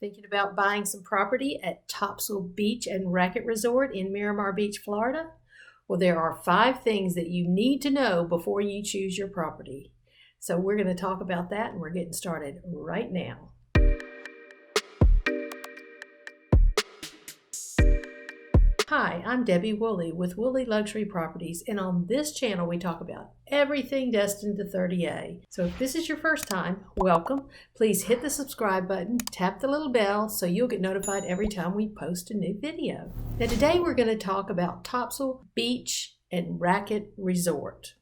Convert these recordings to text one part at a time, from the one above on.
Thinking about buying some property at Topsl Beach and Racquet Resort in Miramar Beach, Florida? Well, there are 5 things that you need to know before you choose your property. So we're going to talk about that, and we're getting started right now. Hi, I'm Debbie Wooley with Wooley Luxury Properties, and on this channel we talk about everything destined to 30A. So if this is your first time, welcome. Please hit the subscribe button, tap the little bell so you'll get notified every time we post a new video. Now today we're going to talk about Topsl Beach and Racquet Resort.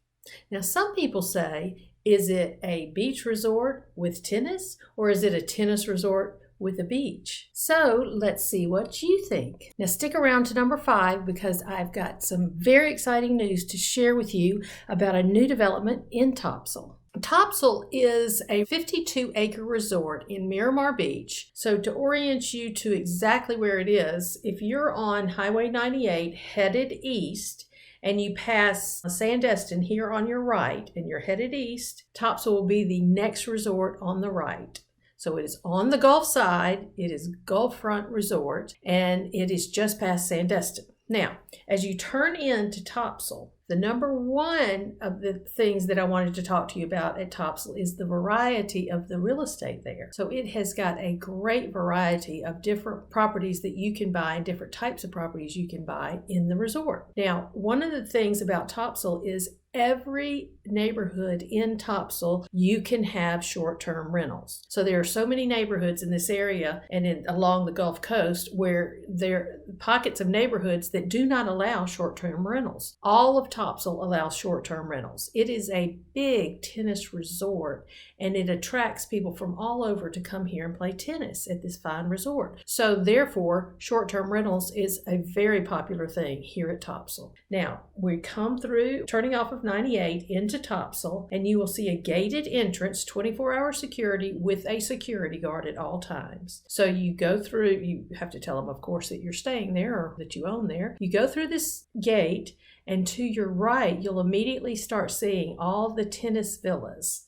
Now some people say, is it a beach resort with tennis, or is it a tennis resort with a beach? So let's see what you think. Now stick around to number 5 because I've got some very exciting news to share with you about a new development in Topsl. Topsl is a 52-acre resort in Miramar Beach. So to orient you to exactly where it is, if you're on Highway 98 headed east, and you pass Destin here on your right, and you're headed east, Topsl will be the next resort on the right. So it is on the Gulf side, it is Gulf Front Resort, and it is just past Destin. Now, as you turn into Topsl, the number 1 of the things that I wanted to talk to you about at Topsl is the variety of the real estate there. So it has got a great variety of different properties that you can buy and different types of properties you can buy in the resort. Now, one of the things about Topsl is every neighborhood in Topsl, you can have short-term rentals. So there are so many neighborhoods in this area and along the Gulf Coast where there are pockets of neighborhoods that do not allow short-term rentals. All of Topsl allows short-term rentals. It is a big tennis resort, and it attracts people from all over to come here and play tennis at this fine resort. So therefore, short-term rentals is a very popular thing here at Topsl. Now, we come through, turning off of 98 into Topsl, and you will see a gated entrance, 24-hour security with a security guard at all times. So you go through, you have to tell them, of course, that you're staying there or that you own there. You go through this gate, and to your right, you'll immediately start seeing all the tennis villas.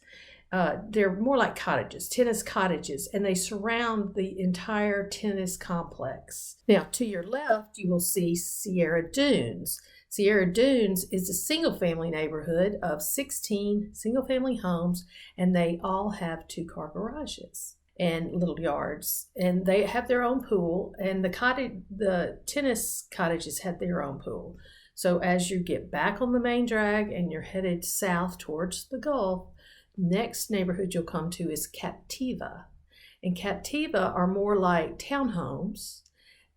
They're more like cottages, tennis cottages, and they surround the entire tennis complex. Now, to your left, you will see Sierra Dunes. Sierra Dunes is a single-family neighborhood of 16 single-family homes, and they all have 2-car garages and little yards, and they have their own pool, and the tennis cottages have their own pool. So as you get back on the main drag and you're headed south towards the Gulf, next neighborhood you'll come to is Captiva. And Captiva are more like townhomes,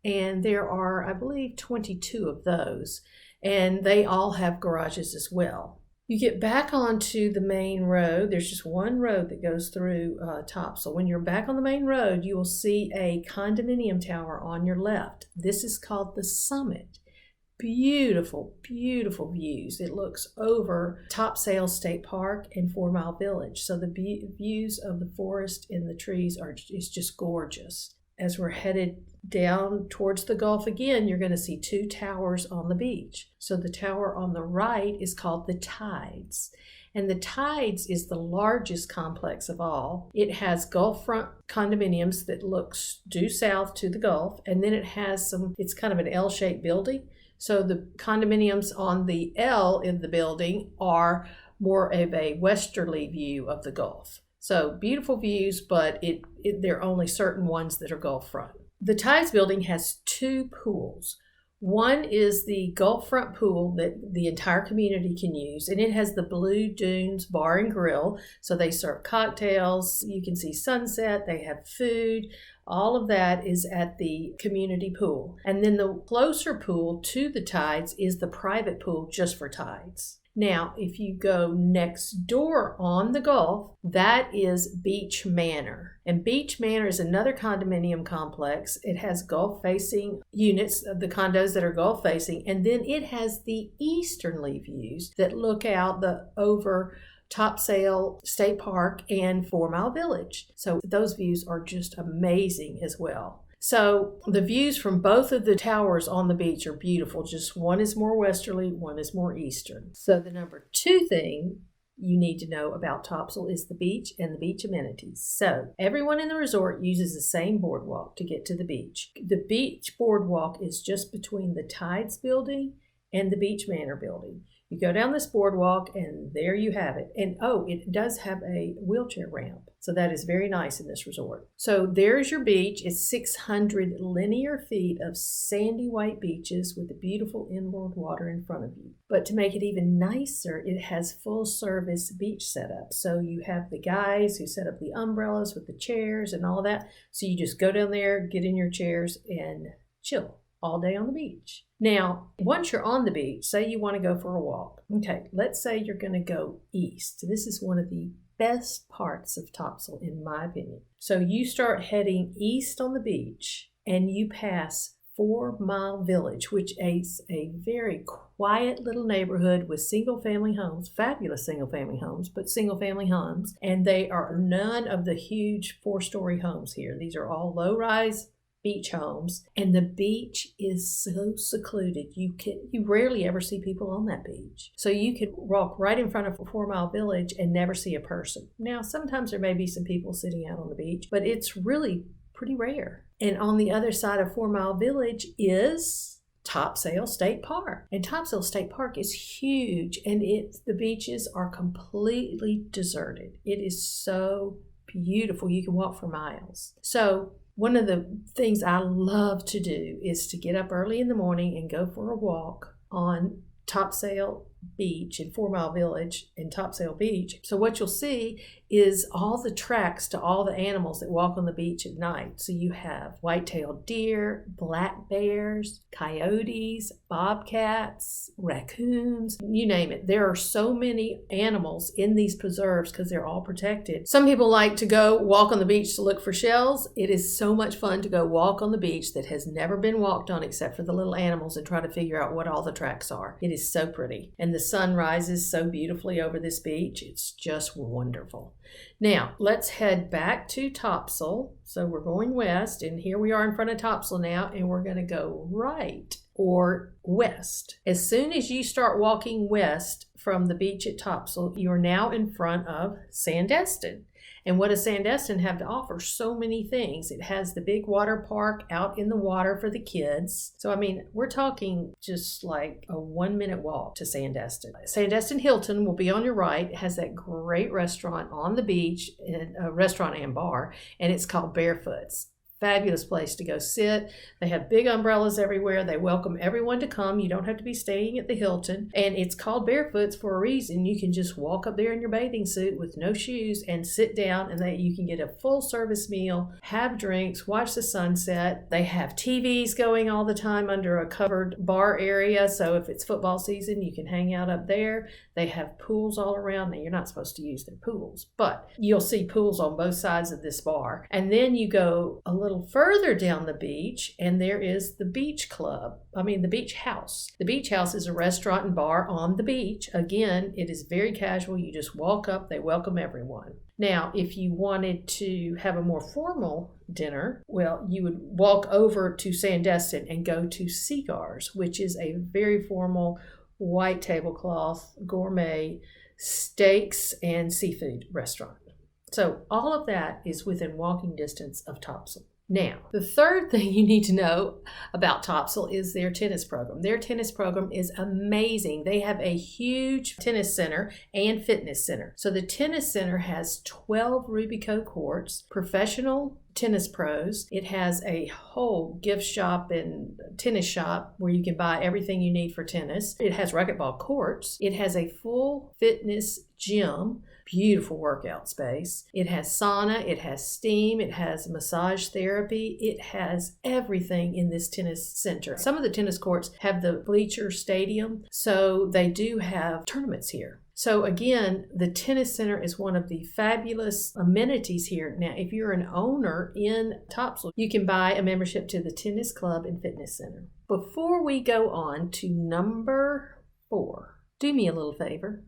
and there are, I believe, 22 of those, and they all have garages as well. You get back onto the main road. There's just one road that goes through Topsl. When you're back on the main road, you will see a condominium tower on your left. This is called the Summit. Beautiful, beautiful views. It looks over Topsl State Park and 4 Mile Village. So the views of the forest and the trees is just gorgeous. As we're headed down towards the Gulf again, you're going to see 2 towers on the beach. So the tower on the right is called the Tides. And the Tides is the largest complex of all. It has Gulf front condominiums that looks due south to the Gulf. And then it has it's kind of an L-shaped building. So the condominiums on the L in the building are more of a westerly view of the Gulf. So beautiful views, but there are only certain ones that are Gulf front. The Tides building has 2 pools. One is the Gulf front pool that the entire community can use, and it has the Blue Dunes Bar and Grill. So they serve cocktails, you can see sunset, they have food. All of that is at the community pool. And then the closer pool to the Tides is the private pool just for Tides. Now, if you go next door on the Gulf, that is Beach Manor. And Beach Manor is another condominium complex. It has Gulf-facing units of the condos that are Gulf-facing, and then it has the easterly views that look out over Topsl State Park and 4 Mile Village. So those views are just amazing as well. So the views from both of the towers on the beach are beautiful. Just one is more westerly, one is more eastern. So the number 2 thing you need to know about Topsl is the beach and the beach amenities. So everyone in the resort uses the same boardwalk to get to the beach. The beach boardwalk is just between the Tides building and the Beach Manor building. You go down this boardwalk and there you have it. And it does have a wheelchair ramp. So that is very nice in this resort. So there's your beach. It's 600 linear feet of sandy white beaches with the beautiful inboard water in front of you. But to make it even nicer, it has full service beach setup. So you have the guys who set up the umbrellas with the chairs and all of that. So you just go down there, get in your chairs and chill all day on the beach. Now, once you're on the beach, say you want to go for a walk. Okay, let's say you're going to go east. This is one of the best parts of Topsl, in my opinion. So you start heading east on the beach and you pass 4 Mile Village, which is a very quiet little neighborhood with single-family homes, fabulous single-family homes, but single-family homes. And they are none of the huge 4-story homes here. These are all low-rise beach homes, and the beach is so secluded. You rarely ever see people on that beach. So you can walk right in front of 4 Mile Village and never see a person. Now, sometimes there may be some people sitting out on the beach, but it's really pretty rare. And on the other side of 4 Mile Village is Topsl State Park. And Topsl State Park is huge, and the beaches are completely deserted. It is so beautiful. You can walk for miles. So one of the things I love to do is to get up early in the morning and go for a walk on Topsl Beach in 4 Mile Village and Topsl Beach. So what you'll see is all the tracks to all the animals that walk on the beach at night. So you have white-tailed deer, black bears, coyotes, bobcats, raccoons, you name it. There are so many animals in these preserves because they're all protected. Some people like to go walk on the beach to look for shells. It is so much fun to go walk on the beach that has never been walked on except for the little animals and try to figure out what all the tracks are. It is so pretty. And the sun rises so beautifully over this beach. It's just wonderful. Now, let's head back to Topsl. So we're going west, and here we are in front of Topsl now, and we're going to go right or west. As soon as you start walking west from the beach at Topsl, you are now in front of Destin. And what does Destin have to offer? So many things. It has the big water park out in the water for the kids. So, I mean, we're talking just like a 1-minute walk to Destin. Destin Hilton will be on your right. It has that great restaurant on the beach, a restaurant and bar, and it's called Barefoot's. Fabulous place to go sit. They have big umbrellas everywhere. They welcome everyone to come. You don't have to be staying at the Hilton. And it's called Barefoot's for a reason. You can just walk up there in your bathing suit with no shoes and sit down, and you can get a full service meal, have drinks, watch the sunset. They have TVs going all the time under a covered bar area. So if it's football season, you can hang out up there. They have pools all around. Now, you're not supposed to use their pools, but you'll see pools on both sides of this bar. And then you go a little further down the beach, and there is the beach house. The beach house is a restaurant and bar on the beach. Again, it is very casual. You just walk up, they welcome everyone. Now, if you wanted to have a more formal dinner, well, you would walk over to Destin and go to Cigars, which is a very formal white tablecloth gourmet steaks and seafood restaurant. So all of that is within walking distance of Topsl. Now, the third thing you need to know about Topsl is their tennis program. Their tennis program is amazing. They have a huge tennis center and fitness center. So the tennis center has 12 Rubico courts, professional tennis pros. It has a whole gift shop and tennis shop where you can buy everything you need for tennis. It has racquetball courts. It has a full fitness gym, beautiful workout space. It has sauna, it has steam, it has massage therapy. It has everything in this tennis center. Some of the tennis courts have the bleacher stadium, so they do have tournaments here. So again, the tennis center is one of the fabulous amenities here. Now, if you're an owner in Topsl, you can buy a membership to the tennis club and fitness center. Before we go on to number 4, do me a little favor.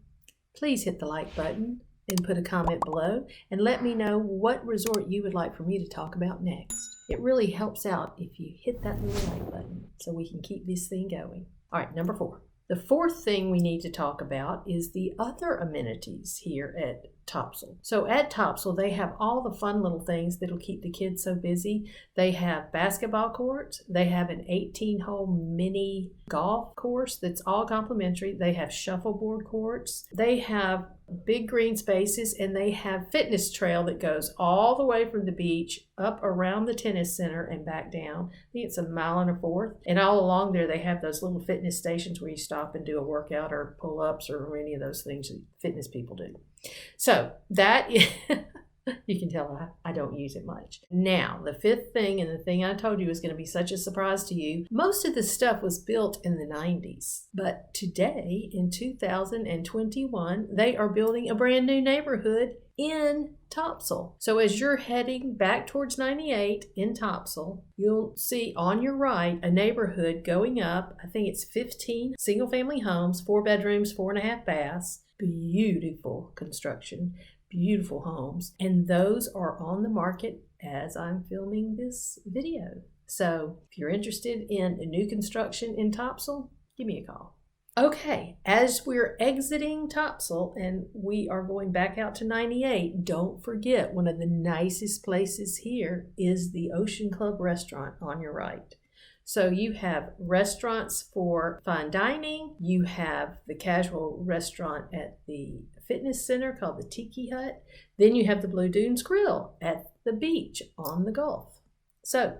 Please hit the like button and put a comment below and let me know what resort you would like for me to talk about next. It really helps out if you hit that little like button so we can keep this thing going. All right, number 4. The fourth thing we need to talk about is the other amenities here at Topsl. So at Topsl, they have all the fun little things that'll keep the kids so busy. They have basketball courts. They have an 18-hole mini golf course that's all complimentary. They have shuffleboard courts. They have big green spaces, and they have fitness trail that goes all the way from the beach up around the tennis center and back down. I think it's 1.25 miles. And all along there, they have those little fitness stations where you stop and do a workout or pull-ups or any of those things that fitness people do. So that is, you can tell I don't use it much. Now, the fifth thing, and the thing I told you was going to be such a surprise to you, most of this stuff was built in the 90s. But today, in 2021, they are building a brand new neighborhood in Topsl. So as you're heading back towards 98 in Topsl, you'll see on your right a neighborhood going up. I think it's 15 single-family homes, 4 bedrooms, 4.5 baths. Beautiful construction, beautiful homes. And those are on the market as I'm filming this video. So if you're interested in a new construction in Topsl, give me a call. Okay, as we're exiting Topsl and we are going back out to 98, don't forget one of the nicest places here is the Ocean Club restaurant on your right. So you have restaurants for fine dining. You have the casual restaurant at the fitness center called the Tiki Hut. Then you have the Blue Dunes Grill at the beach on the Gulf. So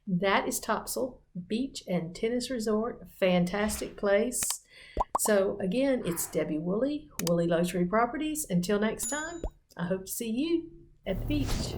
that is Topsl Beach and Tennis Resort. A fantastic place. So again, it's Debbie Wooley, Wooley Luxury Properties. Until next time, I hope to see you at the beach.